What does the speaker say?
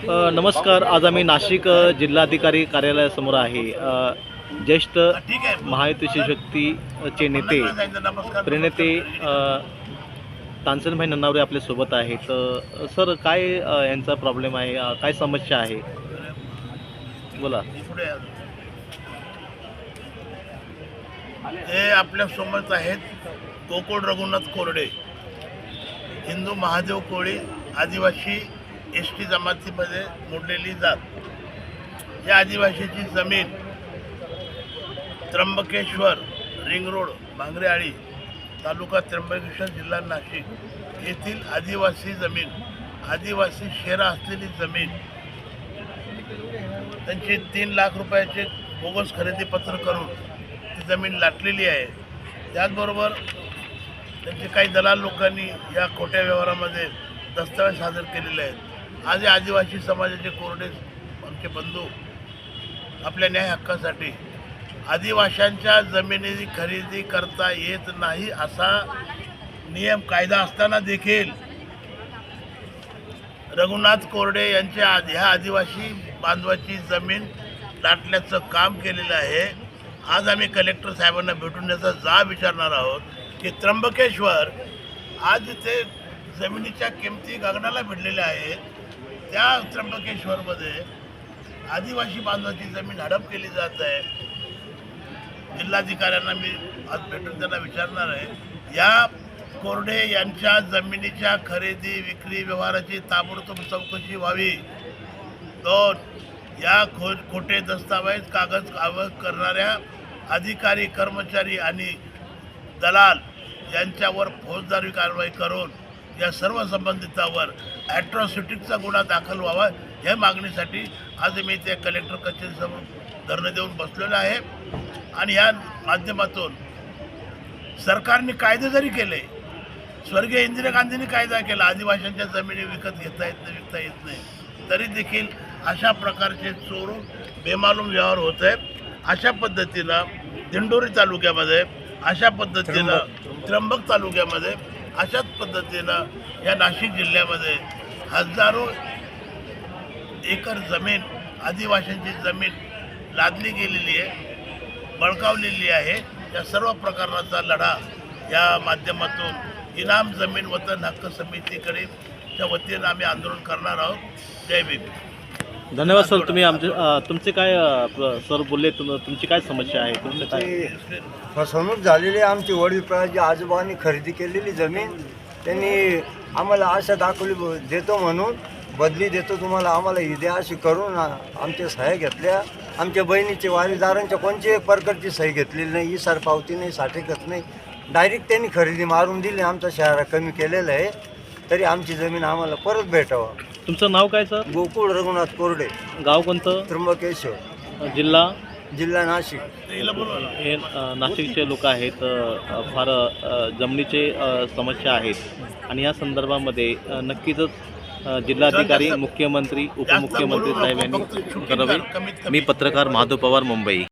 नमस्कार. आज आम्ही नाशिक जिल्हाधिकारी कार्यालयासमोर आहे. ज्येष्ठ महायुती शिवशक्तीचे नेते प्रणेते तानसेनभाई ननावरे आपल्यासोबत आहेत. सर, काय यांचा प्रॉब्लेम आहे, काय समस्या आहे, बोला. हे आपल्या सोबत आहेत गोकुळ रघुनाथ कोरडे, हिंदू महादेव कोळी आदिवासी एसटी जमातीमध्ये मोडलेली जात. या आदिवासीची जमीन त्र्यंबकेश्वर रिंग रोड भांगरेआळी तालुका त्र्यंबकेश्वर जिल्हा नाशिक येथील आदिवासी जमीन, आदिवासी शेरा असलेली जमीन, त्यांची 3 लाख रुपयाचे बोगस खरेदी पत्र करून ती जमीन लाटलेली आहे. त्याचबरोबर त्यांचे काही दलाल लोकांनी या खोट्या व्यवहारामध्ये दस्तावेज सादर केलेले आहेत. आज या आदिवासी समाजाचे कोरडे आमचे बंधू आपल्या न्याय हक्कासाठी आदिवाशांच्या जमिनी खरेदी करता येत नाही असा नियम कायदा असताना देखील रघुनाथ कोरडे यांच्या ह्या आदिवासी बांधवाची जमीन लाटण्याचं काम केलेलं आहे. आज आम्ही कलेक्टर साहेबांना भेटून याचा जाब विचारणार आहोत की त्र्यंबकेश्वर आज ते जमिनीच्या किमती गगनाला भिडलेल्या आहेत. त्या त्र्यंबकेश्वरमध्ये आदिवासी बांधवाची जमीन हडप केली जात आहे. जिल्हाधिकाऱ्यांना मी आज भेटून त्यांना विचारणार आहे, या कोरडे यांच्या जमिनीच्या खरेदी विक्री व्यवहाराची ताबडतोब चौकशी व्हावी. 2, या खोटे दस्तावेज कागद करणाऱ्या अधिकारी, कर्मचारी आणि दलाल यांच्यावर फौजदारी कारवाई करून या सर्व संबंधितांवर ॲट्रॉसिटीचा गुन्हा दाखल व्हावा या मागणीसाठी आज मी ते कलेक्टर कचेरीसमोर धरणे देऊन बसलेलो आहे. आणि या माध्यमातून सरकारने कायदे जरी केले, स्वर्गीय इंदिरा गांधींनी कायदा केला, आदिवासींच्या जमिनी विकत घेता येत नाही, विकता येत नाही, तरी देखील अशा प्रकारचे चोरून बेमालूम व्यवहार होत आहे. अशा पद्धतीनं दिंडोरी तालुक्यामध्ये, अशा पद्धतीनं त्र्यंबक तालुक्यामध्ये, अशाच पद्धतीनं या नाशिक जिल्ह्यामध्ये हजारो एकर जमीन, आदिवासींची जमीन लादली गेलेली आहे, बळकावलेली आहे. या सर्व प्रकरणाचा लढा या माध्यमातून इनाम जमीन वतन हक्क समितीकडे च्या वतीनं आम्ही आंदोलन करणार आहोत. जय भीम. धन्यवाद सर. तुम्ही तुमचे काय सर बोलले, तुमची काय समस्या आहे, तुमचं काय? फसवणूक झालेली आहे. आमची वडीलपणाची आजोबांनी खरेदी केलेली जमीन त्यांनी आम्हाला आशा दाखवली, देतो म्हणून, बदली देतो तुम्हाला, आम्हाला ही द्या अशी करून आमच्या सह्या घेतल्या. आमच्या बहिणीचे वारीदारांच्या कोणत्याही प्रकारची सही घेतलेली नाही, सर पावती नाही, साठेकत नाही, डायरेक्ट त्यांनी खरेदी मारून दिली. आमचा शहरा कमी केलेलं आहे, तरी आमची जमीन आम्हाला परत भेटावं. तुमचं नाव काय सर? गोकुळ रघुनाथ कोरडे. गाव कोणतं? त्र्यंबकेश्वर. जिल्हा नाशिक. हे नाशिकचे लोक आहेत. फार जमिनीचे समस्या आहेत आणि या संदर्भामध्ये नक्कीच जिल्हाधिकारी, मुख्यमंत्री, उपमुख्यमंत्री साहेब यांनी करावे. मी पत्रकार महादेव पवार, मुंबई.